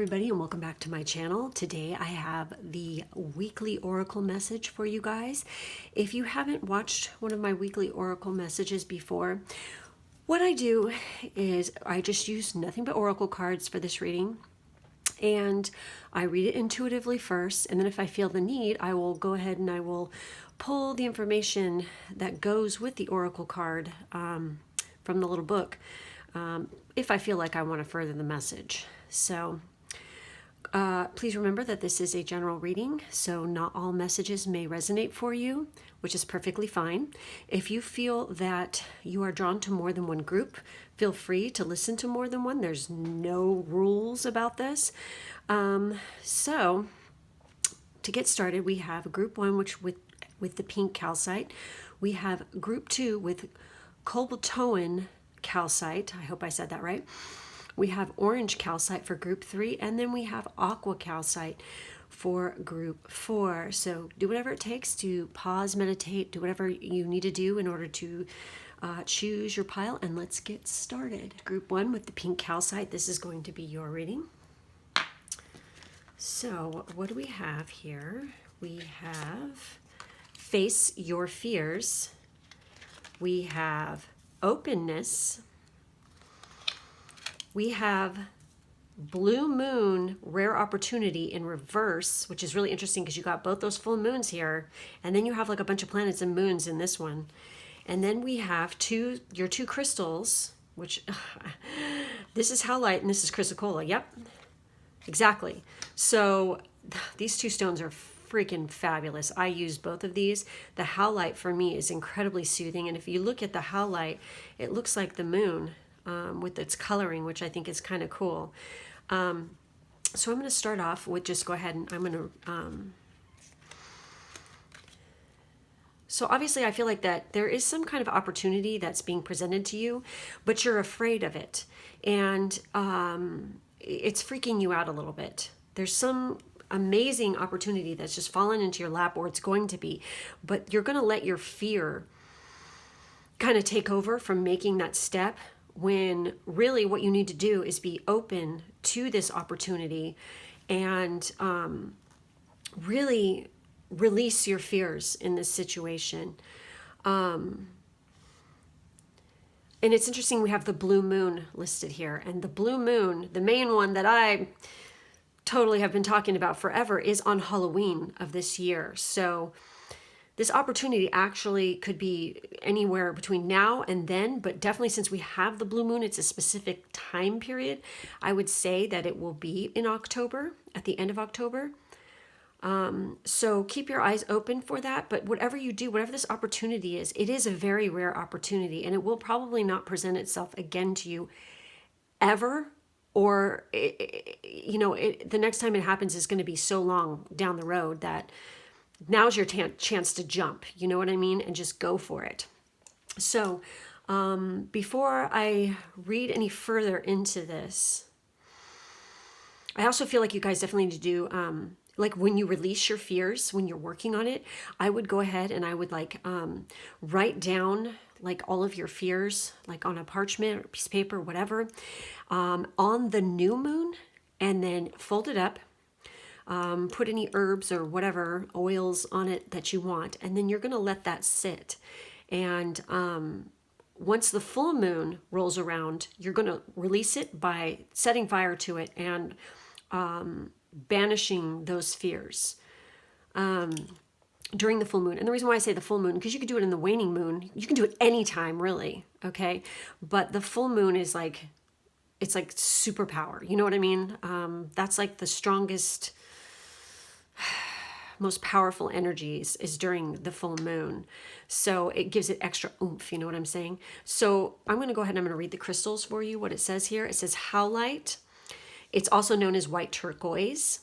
everybody, and welcome back to my channel. Today I have the weekly oracle message for you guys. If you haven't watched one of my weekly oracle messages before, what I do is I just use nothing but oracle cards for this reading, and I read it intuitively first, and then if I feel the need, I will go ahead and I will pull the information that goes with the oracle card from the little book if I feel like I want to further the message. So please remember that this is a general reading, so not all messages may resonate for you, which is perfectly fine. If you feel that you are drawn to more than one group, feel free to listen to more than one. There's no rules about this. So to get started, we have group one, which with the pink calcite. We have group two with Cobaltoan calcite. I hope I said that right. We have orange calcite for group 3, and then we have aqua calcite for group 4. So do whatever it takes to pause, meditate, do whatever you need to do in order to choose your pile, and let's get started. Group 1 with the pink calcite, this is going to be your reading. So what do we have here? We have face your fears. We have openness. We have blue moon, rare opportunity in reverse, which is really interesting because you got both those full moons here, and then you have like a bunch of planets and moons in this one. And then we have your two crystals, which this is howlite and this is chrysocolla. Yep, exactly. So these two stones are freaking fabulous. I use both of these. The howlite for me is incredibly soothing, and if you look at the howlite, it looks like the moon. With its coloring, which I think is kind of cool. So I'm going to start off with just go ahead and I'm going to... So obviously I feel like that there is some kind of opportunity that's being presented to you, but you're afraid of it. And it's freaking you out a little bit. There's some amazing opportunity that's just fallen into your lap, or it's going to be, but you're going to let your fear kind of take over from making that step, when really what you need to do is be open to this opportunity and really release your fears in this situation. And it's interesting, we have the blue moon listed here, and the blue moon, the main one that I totally have been talking about forever, is on Halloween of this year. So this opportunity actually could be anywhere between now and then, but definitely since we have the blue moon, it's a specific time period. I would say that it will be in October, at the end of October. So keep your eyes open for that, but whatever you do, whatever this opportunity is, it is a very rare opportunity, and it will probably not present itself again to you ever, or the next time it happens is going to be so long down the road that now's your chance to jump, you know what I mean? And just go for it. So before I read any further into this, I also feel like you guys definitely need to do, like when you release your fears, when you're working on it, I would go ahead and I would write down like all of your fears, like on a parchment or piece of paper, whatever, on the new moon, and then fold it up. Put any herbs or whatever oils on it that you want, and then you're going to let that sit. And once the full moon rolls around, you're going to release it by setting fire to it and banishing those fears during the full moon. And the reason why I say the full moon, because you can do it in the waning moon, you can do it anytime really, okay? But the full moon is like, it's like superpower, you know what I mean? That's like the strongest, most powerful energies is during the full moon. So it gives it extra oomph, you know what I'm saying? So I'm going to go ahead and I'm going to read the crystals for you, what it says here. It says howlite. It's also known as white turquoise.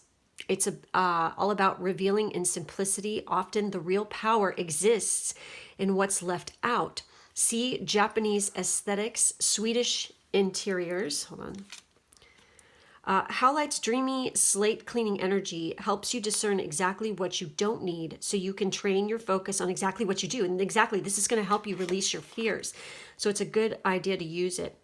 It's all about revealing in simplicity. Often the real power exists in what's left out. See Japanese aesthetics, Swedish interiors. Hold on. Howlite's dreamy slate cleaning energy helps you discern exactly what you don't need, so you can train your focus on exactly what you do. And exactly, this is going to help you release your fears. So it's a good idea to use it.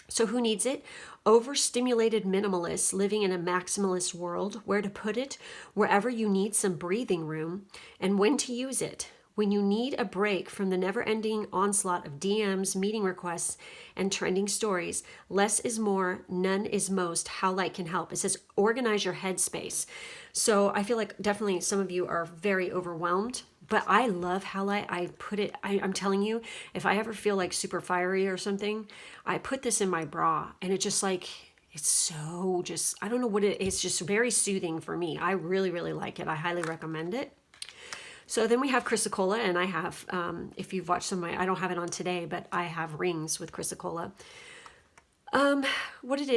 So who needs it? Overstimulated minimalists living in a maximalist world. Where to put it? Wherever you need some breathing room. And when to use it? When you need a break from the never-ending onslaught of DMs, meeting requests, and trending stories. Less is more, none is most. How light can help. It says organize your headspace. So I feel like definitely some of you are very overwhelmed. But I love how light I put it. I'm telling you, if I ever feel like super fiery or something, I put this in my bra and it just like, it's so just, I don't know what it is. It's just very soothing for me. I really, really like it. I highly recommend it. So then we have Chrysocolla, and I have, if you've watched some of my, I don't have it on today, but I have rings with Chrysocolla. What it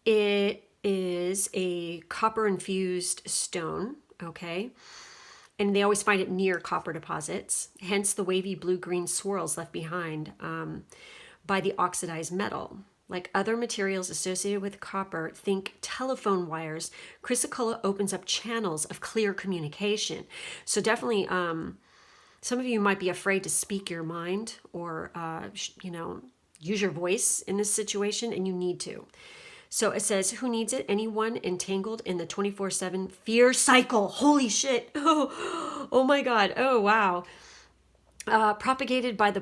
is a copper infused stone. Okay. And they always find it near copper deposits, hence the wavy blue-green swirls left behind by the oxidized metal. Like other materials associated with copper, think telephone wires, Chrysocolla opens up channels of clear communication. So definitely, some of you might be afraid to speak your mind or, use your voice in this situation, and you need to. So it says, who needs it? Anyone entangled in the 24/7 fear cycle. Holy shit. Oh my God. Oh, wow. Propagated by the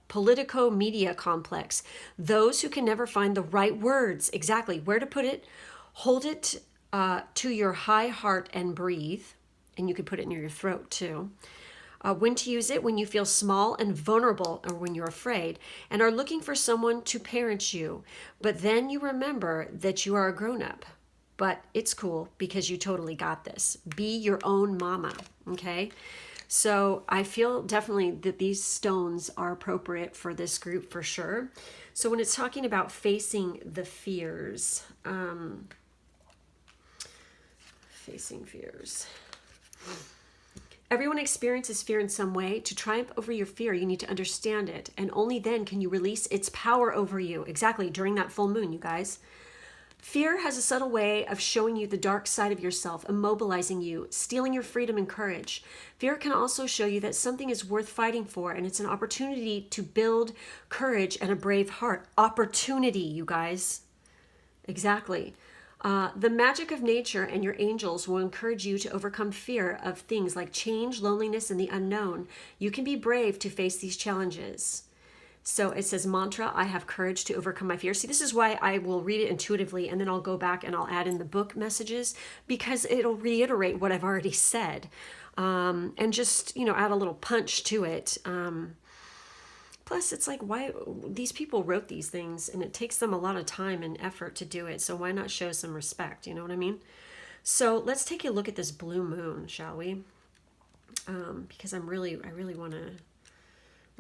politico media complex. Those who can never find the right words, exactly where to put it, hold it to your high heart and breathe. And you could put it near your throat too. When to use it? When you feel small and vulnerable, or when you're afraid and are looking for someone to parent you. But then you remember that you are a grown-up. But it's cool because you totally got this. Be your own mama, okay? So I feel definitely that these stones are appropriate for this group for sure. So when it's talking about facing the fears, facing fears. Everyone experiences fear in some way. To triumph over your fear, you need to understand it. And only then can you release its power over you. Exactly, during that full moon, you guys. Fear has a subtle way of showing you the dark side of yourself, immobilizing you, stealing your freedom and courage. Fear can also show you that something is worth fighting for, and it's an opportunity to build courage and a brave heart. Opportunity, you guys. Exactly. The magic of nature and your angels will encourage you to overcome fear of things like change, loneliness, and the unknown. You can be brave to face these challenges. So it says mantra, I have courage to overcome my fear. See, this is why I will read it intuitively, and then I'll go back and I'll add in the book messages, because it'll reiterate what I've already said, and just, add a little punch to it. Plus, it's like, why these people wrote these things, and it takes them a lot of time and effort to do it. So why not show some respect? You know what I mean? So let's take a look at this blue moon, shall we? Because I really want to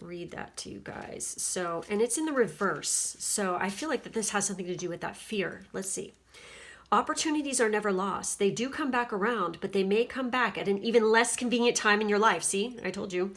read that to you guys. So, and it's in the reverse. So I feel like that this has something to do with that fear. Let's see. Opportunities are never lost. They do come back around, but they may come back at an even less convenient time in your life. See, I told you.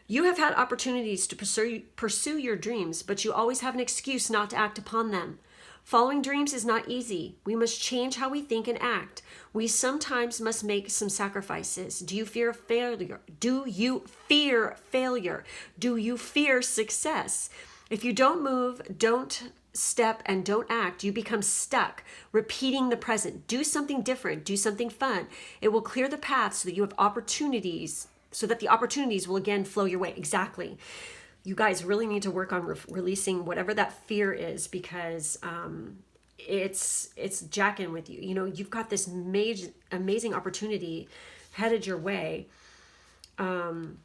You have had opportunities to pursue your dreams, but you always have an excuse not to act upon them. Following dreams is not easy. We must change how we think and act. We sometimes must make some sacrifices. Do you fear failure? Do you fear failure? Do you fear success? If you don't move, don't step, and don't act, you become stuck, repeating the present. Do something different. Do something fun. It will clear the path so that you have opportunities, so that the opportunities will again flow your way. Exactly. You guys really need to work on releasing whatever that fear is, because it's jacking with you. You've got this amazing opportunity headed your way. And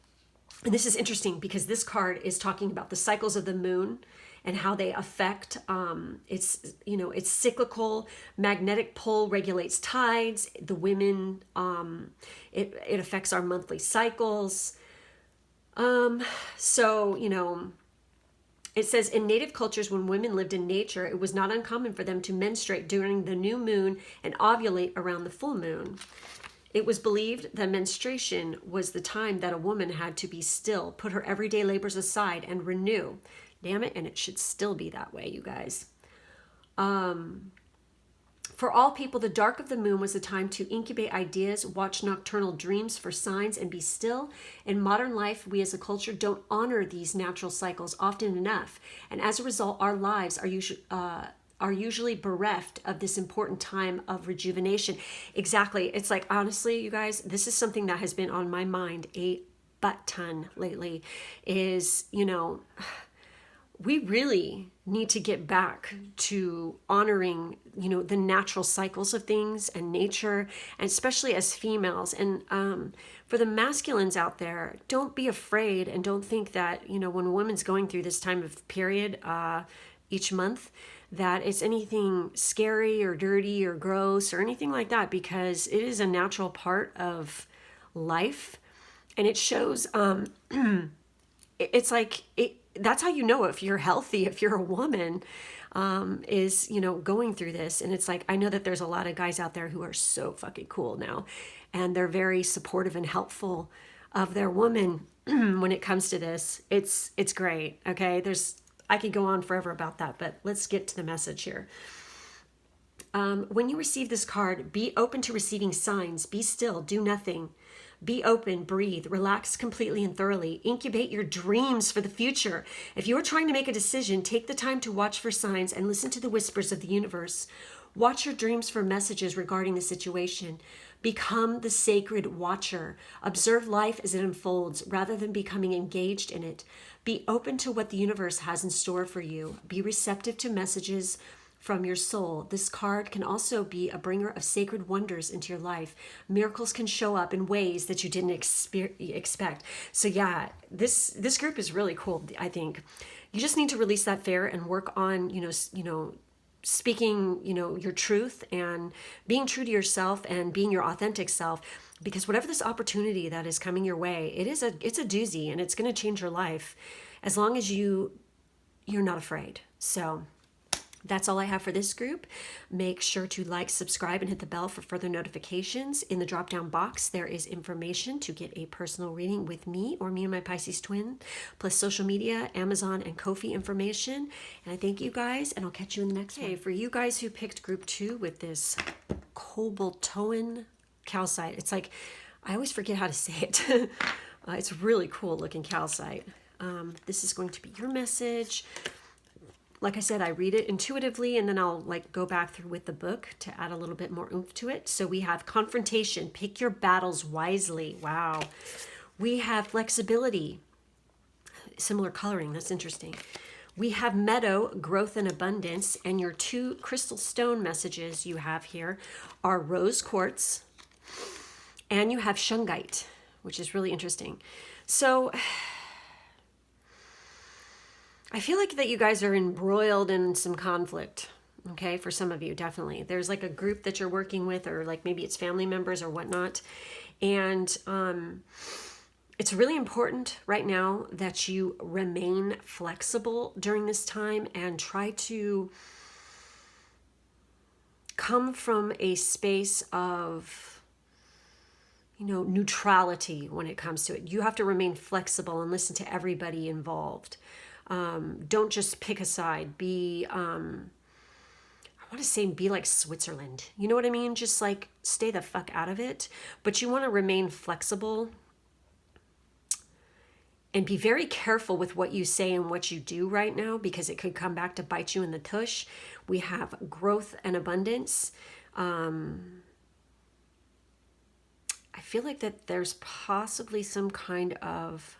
this is interesting because this card is talking about the cycles of the moon and how they affect, it's cyclical. Magnetic pole regulates tides. The women, it affects our monthly cycles. It says in native cultures, when women lived in nature, it was not uncommon for them to menstruate during the new moon and ovulate around the full moon. It was believed that menstruation was the time that a woman had to be still, put her everyday labors aside, and renew. Damn it, and it should still be that way, you guys. For all people, the dark of the moon was a time to incubate ideas, watch nocturnal dreams for signs, and be still. In modern life, we as a culture don't honor these natural cycles often enough, and as a result, our lives are usually bereft of this important time of rejuvenation. Exactly. It's like, honestly, you guys, this is something that has been on my mind a butt ton lately. Is, we really need to get back to honoring, the natural cycles of things and nature, and especially as females. And for the masculines out there, don't be afraid and don't think that, when a woman's going through this time of period each month, that it's anything scary or dirty or gross or anything like that, because it is a natural part of life. And it shows, it's like, that's how you know if you're healthy, if you're a woman, is, going through this. And it's like, I know that there's a lot of guys out there who are so fucking cool now, and they're very supportive and helpful of their woman when it comes to this. It's great. Okay. I could go on forever about that, but let's get to the message here. When you receive this card, be open to receiving signs, be still, do nothing. Be open, breathe, relax completely and thoroughly. Incubate your dreams for the future. If you are trying to make a decision, take the time to watch for signs and listen to the whispers of the universe. Watch your dreams for messages regarding the situation. Become the sacred watcher. Observe life as it unfolds rather than becoming engaged in it. Be open to what the universe has in store for you. Be receptive to messages from your soul. This card can also be a bringer of sacred wonders into your life. Miracles can show up in ways that you didn't expect. So yeah, this group is really cool. I think you just need to release that fear and work on, speaking, your truth and being true to yourself and being your authentic self, because whatever this opportunity that is coming your way, it's a doozy, and it's going to change your life as long as you're not afraid. So that's all I have for this group. Make sure to like, subscribe, and hit the bell for further notifications. In the drop-down box, there is information to get a personal reading with me or me and my Pisces-Twin, plus social media, Amazon, and Ko-fi information. And I thank you guys, and I'll catch you in the next one. For you guys who picked group 2 with this cobaltoin calcite, it's like, I always forget how to say it. It's really cool looking calcite. This is going to be your message. Like I said, I read it intuitively, and then I'll go back through with the book to add a little bit more oomph to it. So we have confrontation, pick your battles wisely. Wow. We have flexibility, similar coloring. That's interesting. We have meadow, growth and abundance, and your 2 crystal stone messages you have here are rose quartz, and you have shungite, which is really interesting. So I feel like that you guys are embroiled in some conflict, okay? For some of you, definitely. There's a group that you're working with, or maybe it's family members or whatnot. And it's really important right now that you remain flexible during this time and try to come from a space of, neutrality when it comes to it. You have to remain flexible and listen to everybody involved. Don't just pick a side. Be, I want to say, be like Switzerland. You know what I mean? Just stay the fuck out of it. But you want to remain flexible and be very careful with what you say and what you do right now, because it could come back to bite you in the tush. We have growth and abundance. I feel like that there's possibly some kind of,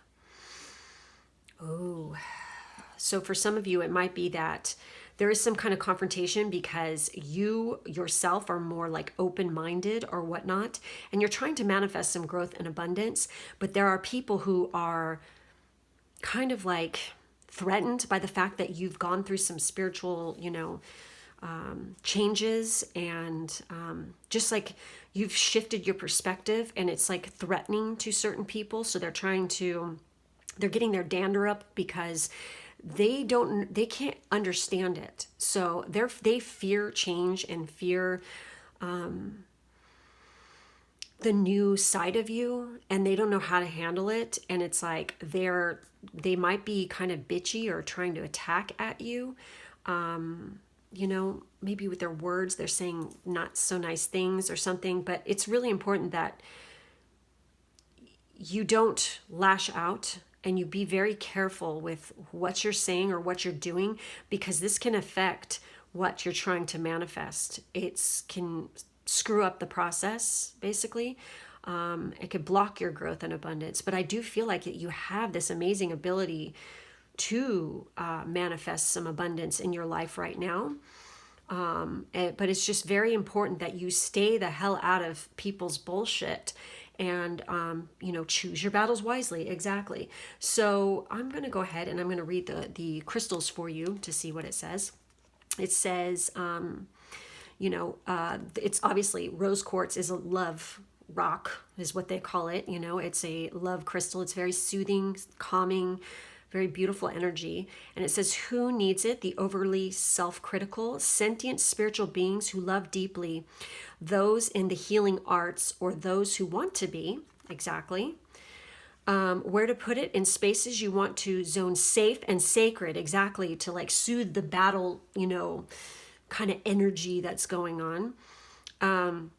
so for some of you, it might be that there is some kind of confrontation because you yourself are more open-minded or whatnot, and you're trying to manifest some growth and abundance, but there are people who are kind of threatened by the fact that you've gone through some spiritual, changes, and just you've shifted your perspective, and it's threatening to certain people. So they're getting their dander up because they can't understand it. So they fear change and fear the new side of you, and they don't know how to handle it. And it's they might be kind of bitchy or trying to attack at you. you know, maybe with their words, they're saying not so nice things or something, but it's really important that you don't lash out and you be very careful with what you're saying or what you're doing, because this can affect what you're trying to manifest. It can screw up the process, basically. It could block your growth and abundance. But I do feel like that you have this amazing ability to manifest some abundance in your life right now. But it's just very important that you stay the hell out of people's bullshit and, you know, choose your battles wisely. Exactly. So I'm going to go ahead and I'm going to read the crystals for you to see what it says. It says, you know, it's obviously rose quartz is a love rock is what they call it. You know, it's a love crystal. It's very soothing, calming, very beautiful energy. And it says, who needs it? The overly self-critical, sentient spiritual beings who love deeply, those in the healing arts, or those who want to be. Exactly. Where to put it? In spaces you want to zone safe and sacred. Exactly. To like soothe the battle, you know, kind of energy that's going on.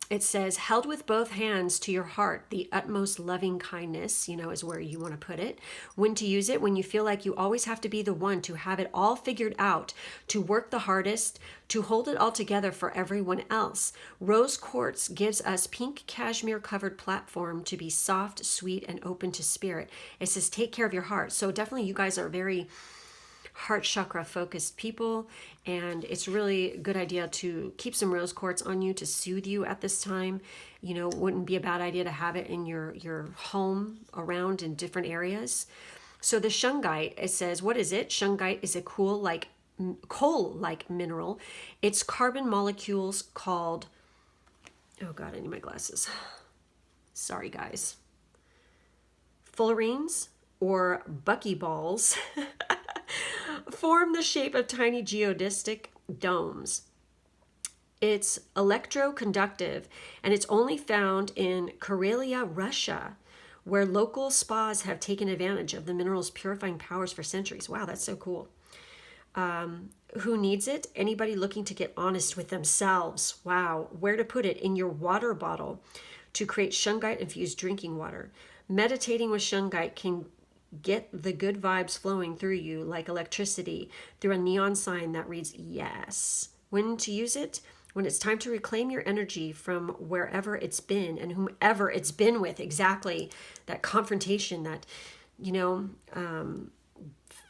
It says, held with both hands to your heart, the utmost loving kindness, you know, is where you want to put it. When to use it, when you feel like you always have to be the one to have it all figured out, to work the hardest, to hold it all together for everyone else. Rose quartz gives us pink cashmere covered platform to be soft, sweet, and open to spirit. It says, take care of your heart. So definitely you guys are very heart chakra focused people, and it's really a good idea to keep some rose quartz on you to soothe you at this time. You know, wouldn't be a bad idea to have it in your home around in different areas. So the shungite, it says, what is it? Shungite is a coal like mineral. It's carbon molecules called, oh god, I need my glasses, sorry guys, fullerenes or buckyballs form the shape of tiny geodesic domes. It's electroconductive, and it's only found in Karelia, Russia, where local spas have taken advantage of the mineral's purifying powers for centuries. Wow, that's so cool. Who needs it? Anybody looking to get honest with themselves. Wow. Where to put it? In your water bottle to create shungite-infused drinking water. Meditating with shungite can get the good vibes flowing through you like electricity through a neon sign that reads yes. When to use it? When it's time to reclaim your energy from wherever it's been and whomever it's been with. Exactly. That confrontation, that, you know,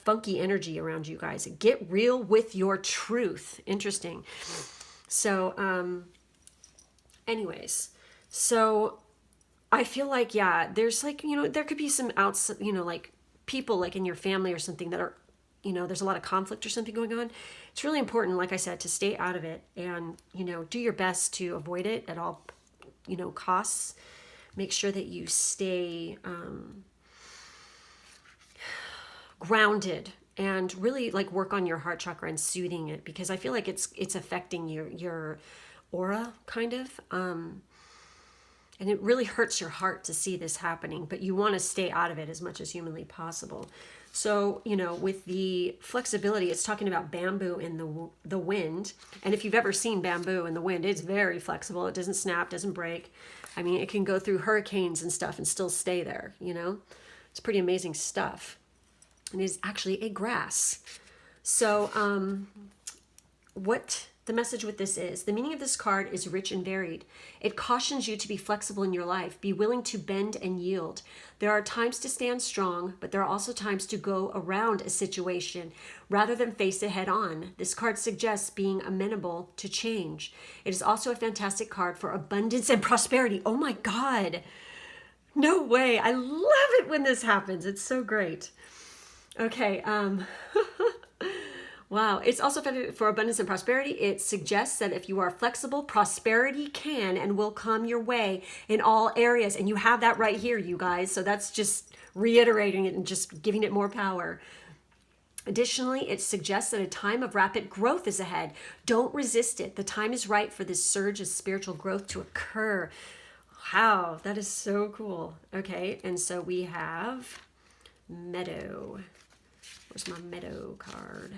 funky energy around you guys. Get real with your truth. Interesting. So, anyways, so I feel like, yeah, there's like, you know, there could be some outside, you know, like people like in your family or something that are, you know, there's a lot of conflict or something going on. It's really important, like I said, to stay out of it and, you know, do your best to avoid it at all, you know, costs. Make sure that you stay grounded and really like work on your heart chakra and soothing it, because I feel like it's affecting your aura kind of. And it really hurts your heart to see this happening, but you want to stay out of it as much as humanly possible. So, you know, with the flexibility, it's talking about bamboo in the wind. And if you've ever seen bamboo in the wind, it's very flexible. It doesn't snap, doesn't break. I mean, it can go through hurricanes and stuff and still stay there, you know? It's pretty amazing stuff. And it is actually a grass. So, what the message with this is, the meaning of this card is rich and varied. It cautions you to be flexible in your life, be willing to bend and yield. There are times to stand strong, but there are also times to go around a situation rather than face it head on. This card suggests being amenable to change. It is also a fantastic card for abundance and prosperity. Oh my God. No way. I love it when this happens. It's so great. Okay. Wow. It's also for abundance and prosperity. It suggests that if you are flexible, prosperity can and will come your way in all areas. And you have that right here, you guys. So that's just reiterating it and just giving it more power. Additionally, it suggests that a time of rapid growth is ahead. Don't resist it. The time is right for this surge of spiritual growth to occur. Wow, that is so cool. Okay, and so we have Meadow. Where's my Meadow card?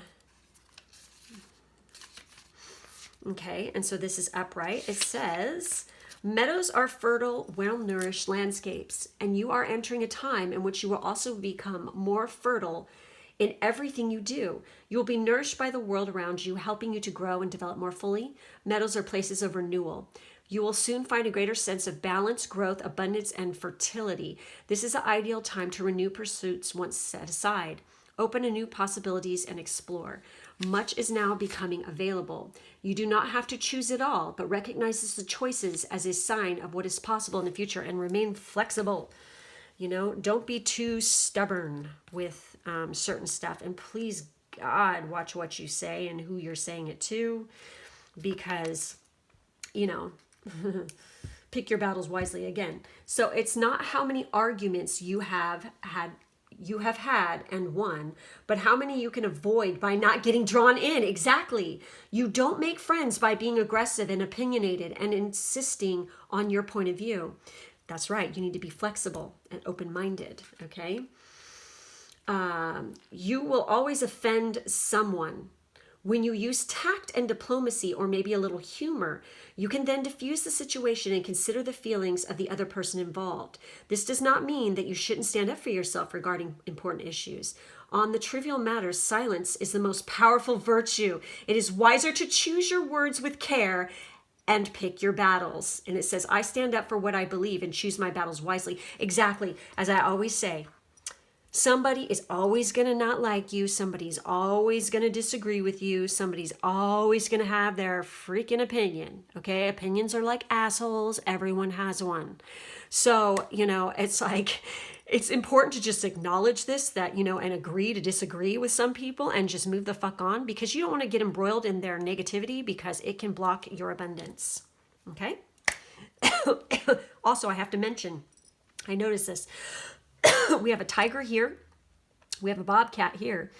Okay, and so this is upright. It says, meadows are fertile, well-nourished landscapes, and you are entering a time in which you will also become more fertile in everything you do. You will be nourished by the world around you, helping you to grow and develop more fully. Meadows are places of renewal. You will soon find a greater sense of balance, growth, abundance, and fertility. This is the ideal time to renew pursuits once set aside. Open to new possibilities and explore. Much is now becoming available. You do not have to choose it all, but recognize the choices as a sign of what is possible in the future and remain flexible. You know, don't be too stubborn with certain stuff. And please, God, watch what you say and who you're saying it to, because, you know, pick your battles wisely again. So it's not how many arguments you have had and won, but how many you can avoid by not getting drawn in. Exactly. You don't make friends by being aggressive and opinionated and insisting on your point of view. That's right. You need to be flexible and open-minded. Okay. You will always offend someone. When you use tact and diplomacy, or maybe a little humor, you can then diffuse the situation and consider the feelings of the other person involved. This does not mean that you shouldn't stand up for yourself regarding important issues. On the trivial matters, silence is the most powerful virtue. It is wiser to choose your words with care and pick your battles. And it says, I stand up for what I believe and choose my battles wisely. Exactly. As I always say, somebody is always going to not like you. Somebody's always going to disagree with you. Somebody's always going to have their freaking opinion. Okay. Opinions are like assholes. Everyone has one. So, you know, it's like, it's important to just acknowledge this, that, you know, and agree to disagree with some people and just move the fuck on, because you don't want to get embroiled in their negativity, because it can block your abundance. Okay. Also, I have to mention, I noticed this. We have a tiger here. We have a bobcat here.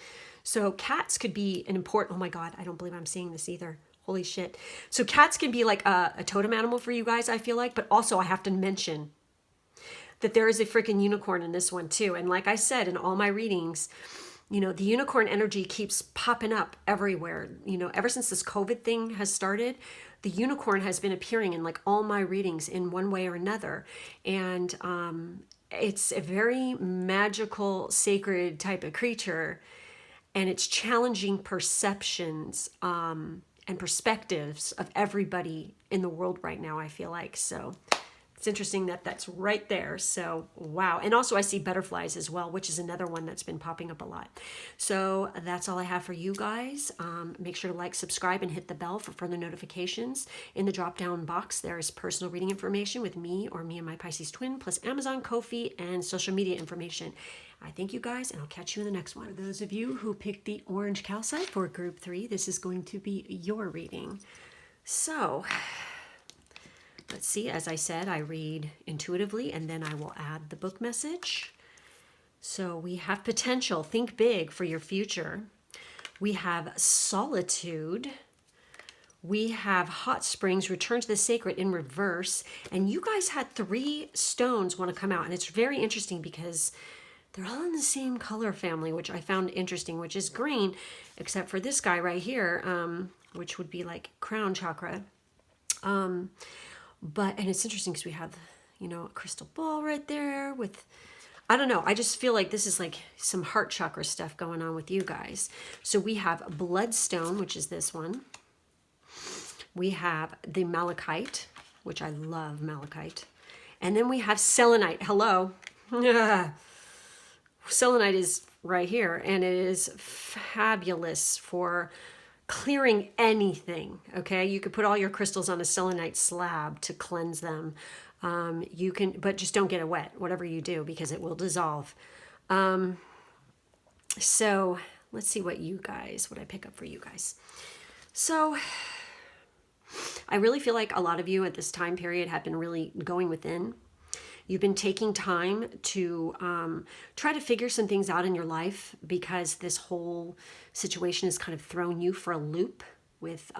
So cats could be an important, oh my God, I don't believe I'm seeing this either. Holy shit. So cats can be like a totem animal for you guys, I feel like. But also I have to mention that there is a freaking unicorn in this one too. And like I said, in all my readings, you know, the unicorn energy keeps popping up everywhere. You know, ever since this COVID thing has started, the unicorn has been appearing in like all my readings in one way or another. And it's a very magical, sacred type of creature, and it's challenging perceptions and perspectives of everybody in the world right now, I feel like. So it's interesting that that's right there. So, wow. And also I see butterflies as well, which is another one that's been popping up a lot. So that's all I have for you guys. Make sure to like, subscribe, and hit the bell for further notifications. In the drop-down box, there is personal reading information with me or me and my Pisces-Twin, plus Amazon, Ko-fi, and social media information. I thank you guys, and I'll catch you in the next one. For those of you who picked the orange calcite for group 3, this is going to be your reading. So let's see, as I said, I read intuitively, and then I will add the book message. So we have potential, think big for your future. We have solitude. We have hot springs, return to the sacred in reverse. And you guys had 3 stones want to come out. And it's very interesting because they're all in the same color family, which I found interesting, which is green, except for this guy right here, which would be like crown chakra. And it's interesting because we have, you know, a crystal ball right there with, I don't know. I just feel like this is like some heart chakra stuff going on with you guys. So we have bloodstone, which is this one. We have the malachite, which I love malachite. And then we have selenite. Hello. Selenite is right here, and it is fabulous for clearing anything. Okay, you could put all your crystals on a selenite slab to cleanse them. You can, but just don't get it wet, whatever you do, because it will dissolve. So let's see what I pick up for you guys. So I really feel like a lot of you at this time period have been really going within. You've been taking time to try to figure some things out in your life, because this whole situation has kind of thrown you for a loop with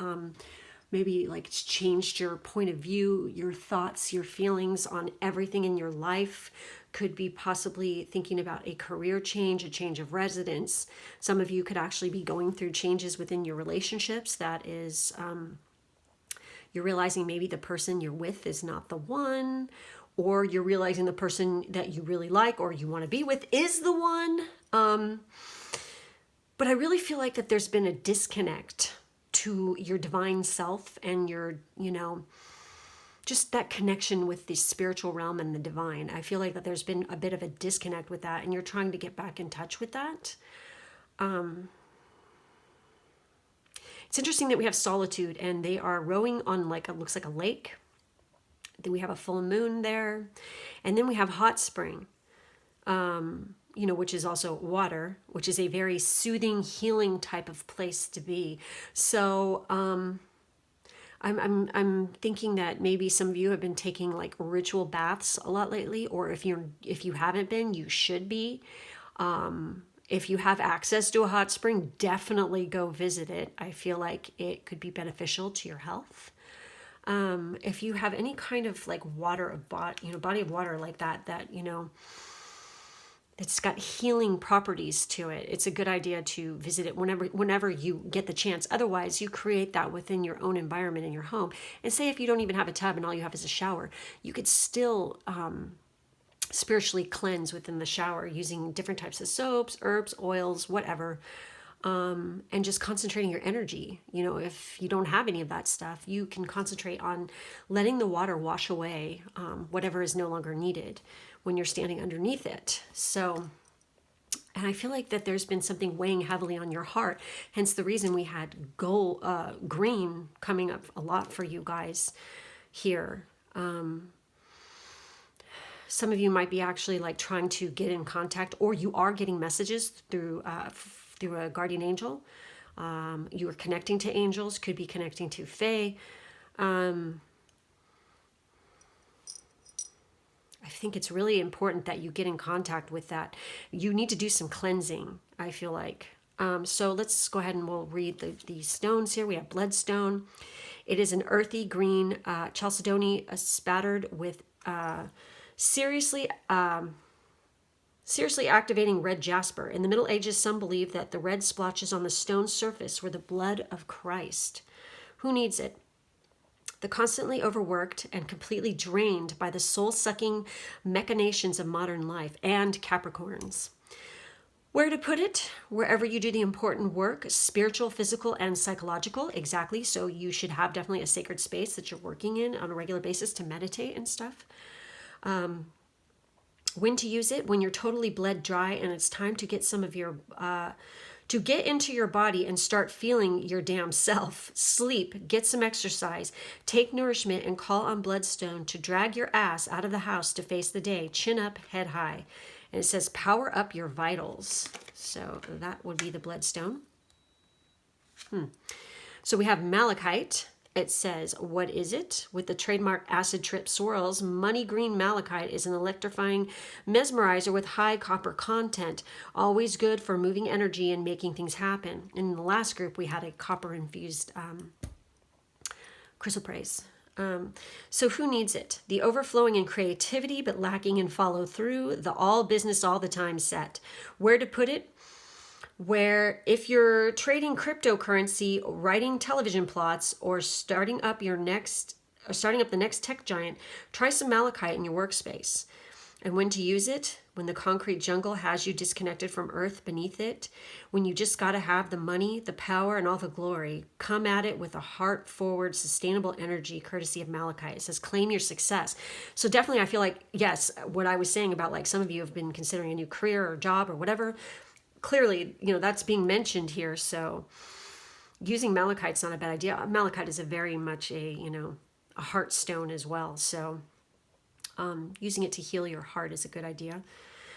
maybe like it's changed your point of view, your thoughts, your feelings on everything in your life. Could be possibly thinking about a career change, a change of residence. Some of you could actually be going through changes within your relationships that is You're realizing maybe the person you're with is not the one, or you're realizing the person that you really like or you want to be with is the one. But I really feel like that there's been a disconnect to your divine self and your, just that connection with the spiritual realm and the divine. I feel like that there's been a bit of a disconnect with that, and you're trying to get back in touch with that. It's interesting that we have solitude, and they are rowing on looks like a lake. Then we have a full moon there, and then we have hot spring, which is also water, which is a very soothing, healing type of place to be. So I'm thinking that maybe some of you have been taking like ritual baths a lot lately, or if you haven't been, you should be. If you have access to a hot spring, definitely go visit it. I feel like it could be beneficial to your health. If you have any kind of like body of water like that, it's got healing properties to it, it's a good idea to visit it whenever you get the chance. Otherwise, you create that within your own environment in your home. And say if you don't even have a tub and all you have is a shower, you could still spiritually cleanse within the shower using different types of soaps, herbs, oils, whatever. And just concentrating your energy. If you don't have any of that stuff, you can concentrate on letting the water wash away whatever is no longer needed when you're standing underneath it. So, and I feel like that there's been something weighing heavily on your heart, hence the reason we had green coming up a lot for you guys here. Some of you might be actually like trying to get in contact, or you are getting messages through a guardian angel. You are connecting to angels, could be connecting to Fae. I think it's really important that you get in contact with that. You need to do some cleansing, I feel like. So let's go ahead and we'll read the stones here. We have bloodstone. It is an earthy green chalcedony spattered with seriously activating red jasper. In the Middle Ages, some believe that the red splotches on the stone surface were the blood of Christ. Who needs it? The constantly overworked and completely drained by the soul-sucking machinations of modern life, and Capricorns. Where to put it? Wherever you do the important work, spiritual, physical, and psychological. Exactly. So you should have definitely a sacred space that you're working in on a regular basis to meditate and stuff. When to use it? When you're totally bled dry and it's time to get some of your to get into your body and start feeling your damn self. Sleep, get some exercise, take nourishment, and call on bloodstone to drag your ass out of the house to face the day. Chin up, head high. And it says power up your vitals. So that would be the bloodstone. So we have malachite. It says, what is it? With the trademark acid trip swirls, money green malachite is an electrifying mesmerizer with high copper content. Always good for moving energy and making things happen. In the last group, we had a copper-infused chrysoprase. So who needs it? The overflowing in creativity but lacking in follow through, the all business all the time set. Where to put it? Where if you're trading cryptocurrency, writing television plots, or starting up the next tech giant, try some malachite in your workspace. And when to use it? When the concrete jungle has you disconnected from earth beneath it, when you just got to have the money, the power, and all the glory. Come at it with a heart-forward, sustainable energy, courtesy of malachite. It says, claim your success. So definitely I feel like, yes, what I was saying about like some of you have been considering a new career or job or whatever, clearly, that's being mentioned here. So using malachite's not a bad idea. Malachite is a very much a heart stone as well. So using it to heal your heart is a good idea.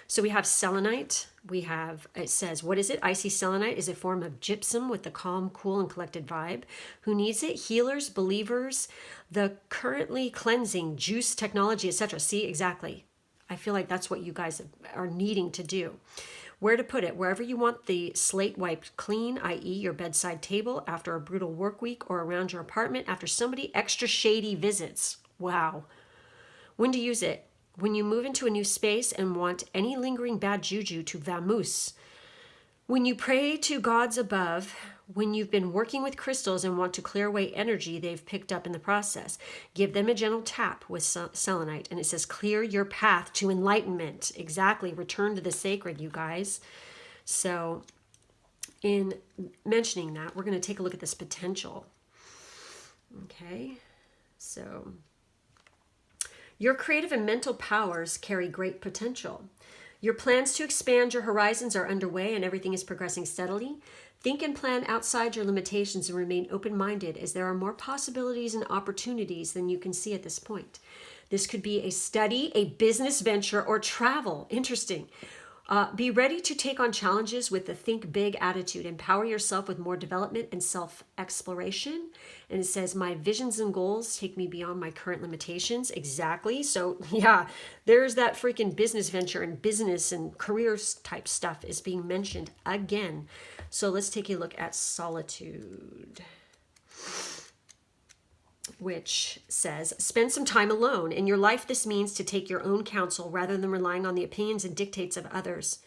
So we have selenite. It says, what is it? Icy selenite is a form of gypsum with the calm, cool, and collected vibe. Who needs it? Healers, believers, the currently cleansing, juice technology, etc. See, exactly. I feel like that's what you guys are needing to do. Where to put it? Wherever you want the slate wiped clean, i.e. your bedside table after a brutal work week, or around your apartment after somebody extra shady visits. Wow. When to use it? When you move into a new space and want any lingering bad juju to vamoose. When you pray to gods above, when you've been working with crystals and want to clear away energy they've picked up in the process, give them a gentle tap with selenite. And it says, clear your path to enlightenment. Exactly. Return to the sacred, you guys. So in mentioning that, we're going to take a look at this potential. Okay. So your creative and mental powers carry great potential. Your plans to expand your horizons are underway and everything is progressing steadily. Think and plan outside your limitations and remain open-minded, as there are more possibilities and opportunities than you can see at this point. This could be a study, a business venture, or travel. Interesting. Be ready to take on challenges with the think big attitude. Empower yourself with more development and self-exploration. And it says, my visions and goals take me beyond my current limitations. Exactly. So yeah, there's that freaking business venture and business and careers type stuff is being mentioned again. So let's take a look at solitude, which says, spend some time alone. In your life, this means to take your own counsel rather than relying on the opinions and dictates of others.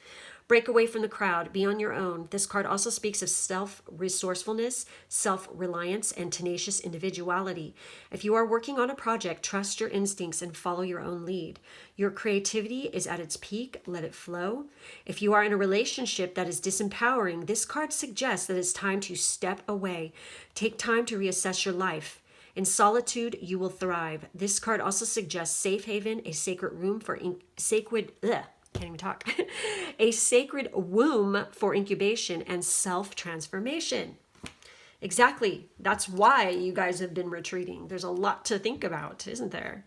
Break away from the crowd. Be on your own. This card also speaks of self-resourcefulness, self-reliance, and tenacious individuality. If you are working on a project, trust your instincts and follow your own lead. Your creativity is at its peak. Let it flow. If you are in a relationship that is disempowering, this card suggests that it's time to step away. Take time to reassess your life. In solitude, you will thrive. This card also suggests safe haven, a sacred room for a sacred womb for incubation and self-transformation. Exactly. That's why you guys have been retreating. There's a lot to think about, isn't there?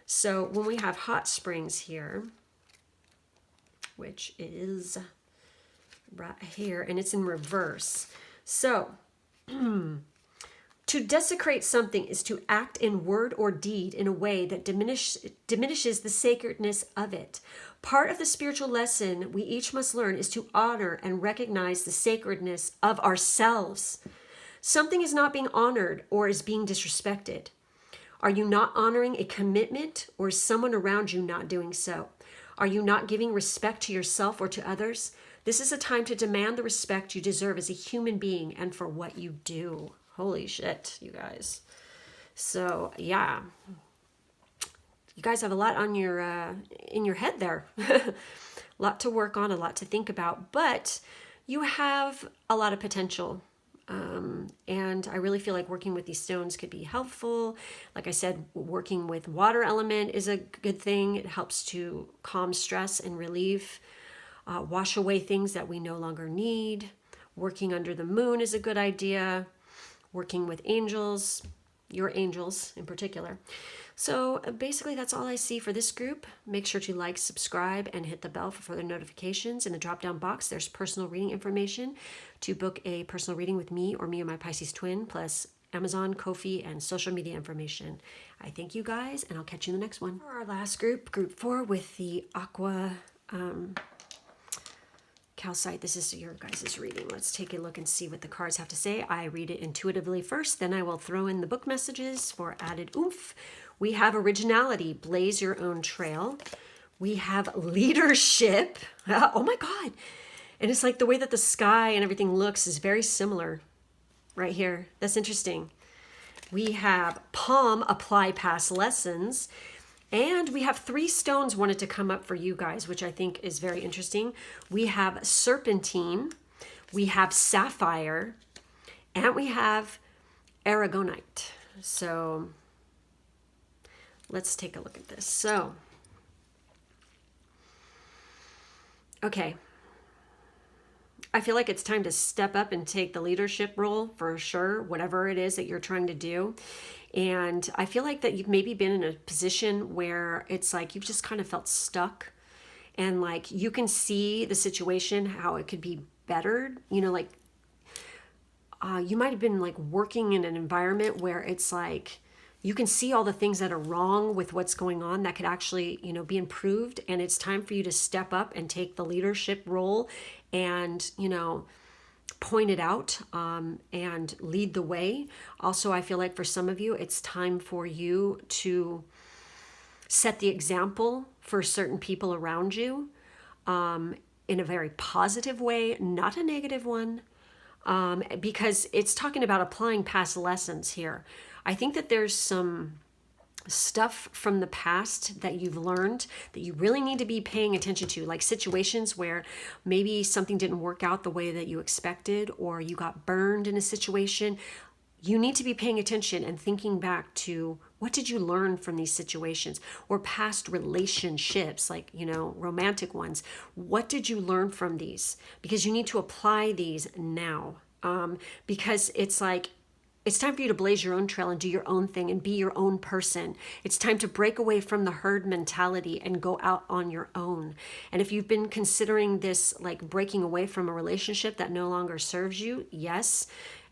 So when we have hot springs here, which is right here, and it's in reverse. So to desecrate something is to act in word or deed in a way that diminishes the sacredness of it. Part of the spiritual lesson we each must learn is to honor and recognize the sacredness of ourselves. Something is not being honored or is being disrespected. Are you not honoring a commitment, or is someone around you not doing so? Are you not giving respect to yourself or to others? This is a time to demand the respect you deserve as a human being and for what you do. Holy shit, you guys. So, yeah. You guys have a lot on your in your head there. A lot to work on, a lot to think about, but you have a lot of potential. And I really feel like working with these stones could be helpful. Like I said, working with water element is a good thing. It helps to calm stress and relieve, wash away things that we no longer need. Working under the moon is a good idea. Working with angels, your angels in particular. So basically that's all I see for this group. Make sure to like, subscribe, and hit the bell for further notifications. In the drop-down box, there's personal reading information to book a personal reading with me or me and my Pisces-Twin, plus Amazon, Ko-fi, and social media information. I thank you guys, and I'll catch you in the next one. For our last group, group 4 with the Aqua Calcite. This is your guys' reading. Let's take a look and see what the cards have to say. I read it intuitively first, then I will throw in the book messages for added oomph. We have originality, blaze your own trail. We have leadership. Oh my God. And it's like the way that the sky and everything looks is very similar right here. That's interesting. We have palm, apply past lessons. And we have 3 stones wanted to come up for you guys, which I think is very interesting. We have serpentine, we have sapphire, and we have aragonite. So let's take a look at this. So, okay. I feel like it's time to step up and take the leadership role for sure, whatever it is that you're trying to do. And I feel like that you've maybe been in a position where it's like you've just kind of felt stuck, and like you can see the situation, how it could be bettered. You know, like you might have been like working in an environment where it's like you can see all the things that are wrong with what's going on that could actually, you know, be improved. And it's time for you to step up and take the leadership role and, you know, point it out and lead the way. Also, I feel like for some of you, it's time for you to set the example for certain people around you in a very positive way, not a negative one. because it's talking about applying past lessons here. I think that there's some stuff from the past that you've learned that you really need to be paying attention to, like situations where maybe something didn't work out the way that you expected, or you got burned in a situation. You need to be paying attention and thinking back to, what did you learn from these situations, or past relationships, like, romantic ones. What did you learn from these? Because you need to apply these now. Because it's like, it's time for you to blaze your own trail and do your own thing and be your own person. It's time to break away from the herd mentality and go out on your own. And if you've been considering this like breaking away from a relationship that no longer serves you, yes.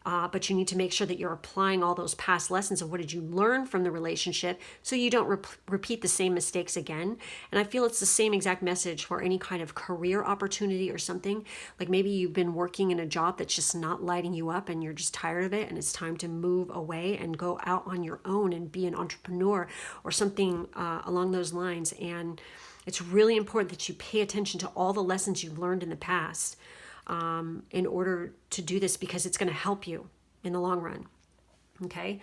But you need to make sure that you're applying all those past lessons of what did you learn from the relationship, so you don't repeat the same mistakes again. And I feel it's the same exact message for any kind of career opportunity or something. Like maybe you've been working in a job that's just not lighting you up and you're just tired of it, and it's time to move away and go out on your own and be an entrepreneur or something along those lines. And it's really important that you pay attention to all the lessons you've learned in the past, in order to do this, because it's going to help you in the long run. Okay.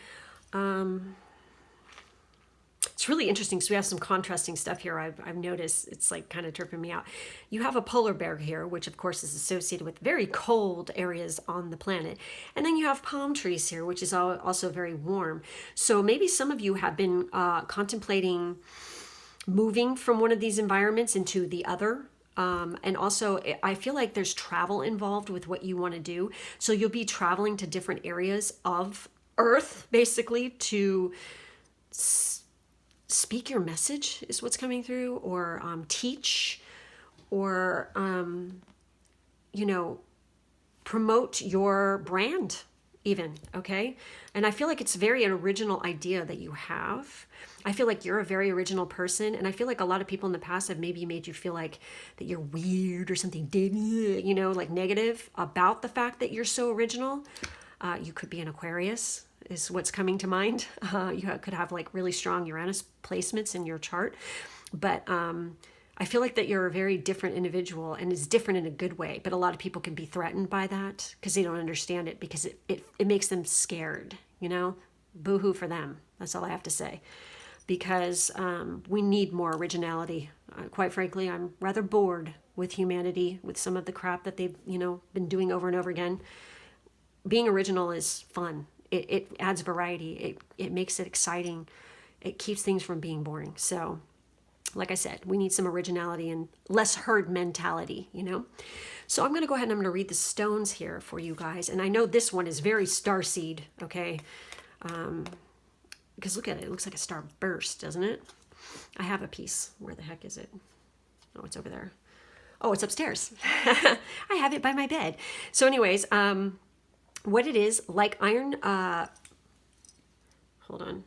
It's really interesting. So we have some contrasting stuff here. I've noticed it's like kind of tripping me out. You have a polar bear here, which of course is associated with very cold areas on the planet. And then you have palm trees here, which is also very warm. So maybe some of you have been contemplating moving from one of these environments into the other. And also, I feel like there's travel involved with what you want to do. So you'll be traveling to different areas of Earth, basically, to speak your message is what's coming through, or teach, or, promote your brand even, okay? And I feel like it's very an original idea that you have. I feel like you're a very original person, and I feel like a lot of people in the past have maybe made you feel like that you're weird or something, like negative about the fact that you're so original. You could be an Aquarius, is what's coming to mind. You could have like really strong Uranus placements in your chart, but I feel like that you're a very different individual, and it's different in a good way. But a lot of people can be threatened by that because they don't understand it, because it makes them scared, Boo-hoo for them. That's all I have to say. Because we need more originality. Quite frankly, I'm rather bored with humanity, with some of the crap that they've, been doing over and over again. Being original is fun. It adds variety. It makes it exciting. It keeps things from being boring. So, like I said, we need some originality and less herd mentality, So I'm going to go ahead and I'm going to read the stones here for you guys. And I know this one is very starseed, okay? Because look at it. It looks like a star burst, doesn't it? I have a piece. Where the heck is it? Oh, it's over there. Oh, it's upstairs. I have it by my bed. So anyways, what it is, like iron, hold on.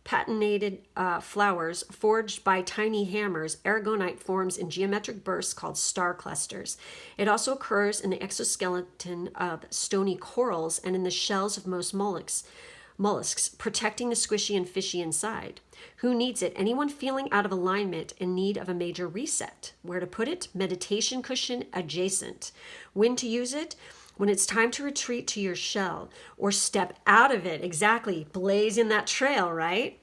Patinated flowers forged by tiny hammers, aragonite forms in geometric bursts called star clusters. It also occurs in the exoskeleton of stony corals and in the shells of most mollusks, protecting the squishy and fishy inside. Who needs it? Anyone feeling out of alignment, in need of a major reset. Where to put it? Meditation cushion adjacent. When to use it? When it's time to retreat to your shell or step out of it. Exactly. Blazing that trail, right?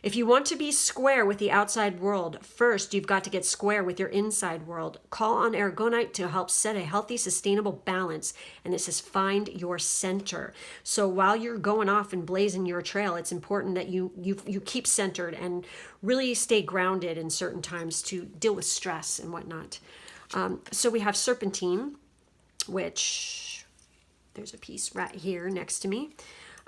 If you want to be square with the outside world, first you've got to get square with your inside world. Call on aragonite to help set a healthy, sustainable balance. And this is find your center. So while you're going off and blazing your trail, it's important that you keep centered and really stay grounded in certain times to deal with stress and whatnot. So we have serpentine, which there's a piece right here next to me.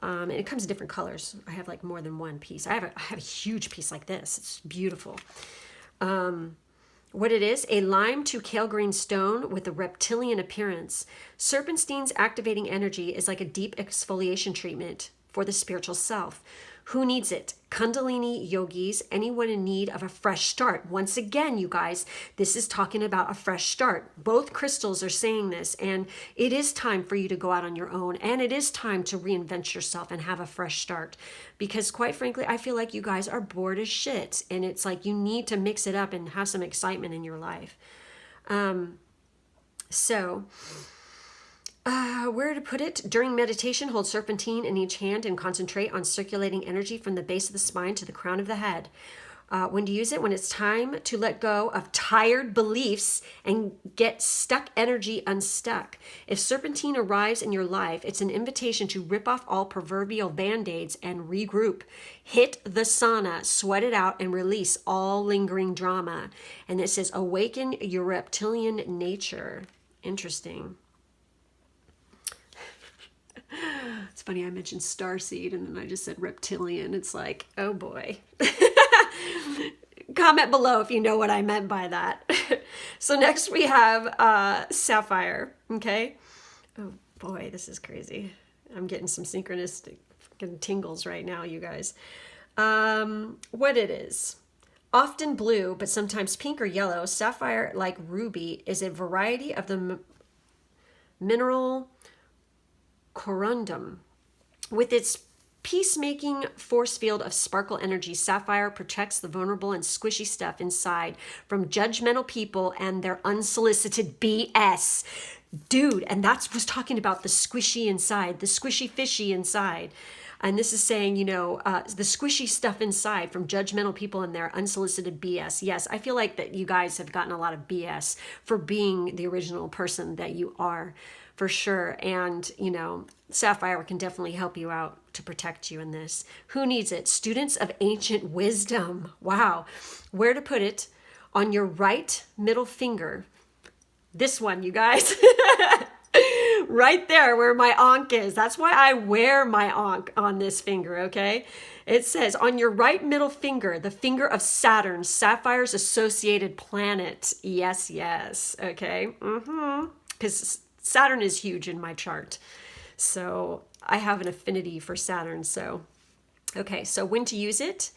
And it comes in different colors. I have like more than one piece. I have a huge piece like this. It's beautiful. What it is, a lime to kale green stone with a reptilian appearance. Serpentine's activating energy is like a deep exfoliation treatment for the spiritual self. Who needs it? Kundalini yogis, anyone in need of a fresh start. Once again, you guys, this is talking about a fresh start. Both crystals are saying this, and it is time for you to go out on your own, and it is time to reinvent yourself and have a fresh start. Because quite frankly, I feel like you guys are bored as shit, and it's like you need to mix it up and have some excitement in your life. So Where to put it? During meditation, hold serpentine in each hand and concentrate on circulating energy from the base of the spine to the crown of the head. When to use it? When it's time to let go of tired beliefs and get stuck energy unstuck. If serpentine arrives in your life, it's an invitation to rip off all proverbial band-aids and regroup. Hit the sauna, sweat it out, and release all lingering drama. And it says, awaken your reptilian nature. Interesting. It's funny, I mentioned starseed and then I just said reptilian. It's like, oh boy. Comment below if you know what I meant by that. So next we have sapphire, okay? Oh boy, this is crazy. I'm getting some synchronistic tingles right now, you guys. What it is. Often blue, but sometimes pink or yellow, sapphire, like ruby, is a variety of the mineral corundum. With its peacemaking force field of sparkle energy, sapphire protects the vulnerable and squishy stuff inside from judgmental people and their unsolicited BS. Dude, and that's was talking about the squishy inside, the squishy fishy inside. And this is saying, you know, the squishy stuff inside from judgmental people and their unsolicited BS. Yes, I feel like that you guys have gotten a lot of BS for being the original person that you are, for sure. And, you know, sapphire can definitely help you out to protect you in this. Who needs it? Students of ancient wisdom. Wow. Where to put it? On your right middle finger. This one, you guys. Right there where my ankh is. That's why I wear my ankh on this finger, okay? It says, on your right middle finger, the finger of Saturn, Sapphire's associated planet. Yes, yes, okay? Because Saturn is huge in my chart. So I have an affinity for Saturn, so. Okay, so when to use it?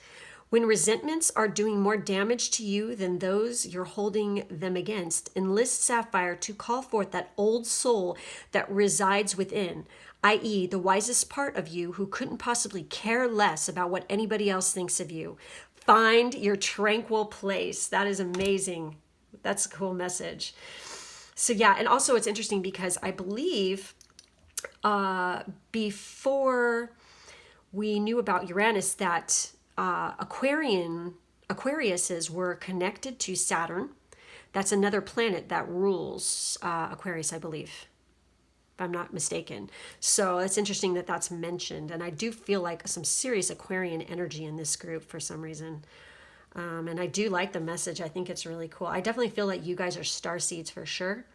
When resentments are doing more damage to you than those you're holding them against, enlist sapphire to call forth that old soul that resides within, i.e. the wisest part of you who couldn't possibly care less about what anybody else thinks of you. Find your tranquil place. That is amazing. That's a cool message. So yeah, and also it's interesting because I believe before we knew about Uranus that Aquariuses were connected to Saturn. That's another planet that rules Aquarius, I believe, if I'm not mistaken. So it's interesting that that's mentioned. And I do feel like some serious Aquarian energy in this group for some reason. And I do like the message. I think it's really cool. I definitely feel like you guys are starseeds for sure.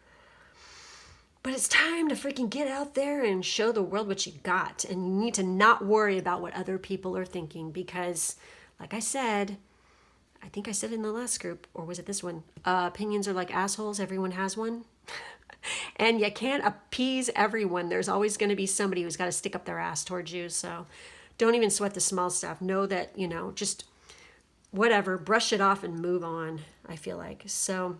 But it's time to freaking get out there and show the world what you got. And you need to not worry about what other people are thinking because, like I said, I think I said in the last group, or was it this one? Opinions are like assholes. Everyone has one. And you can't appease everyone. There's always going to be somebody who's got to stick up their ass towards you. So don't even sweat the small stuff. Know that, you know, just whatever, brush it off and move on, I feel like. So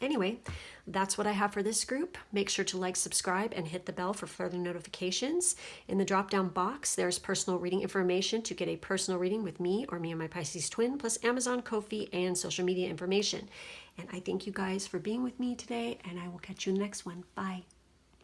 anyway, that's what I have for this group. Make sure to like, subscribe, and hit the bell for further notifications. In the drop-down box, there's personal reading information to get a personal reading with me or me and my Pisces-Twin, plus Amazon, Ko-fi, and social media information. And I thank you guys for being with me today, and I will catch you in the next one. Bye.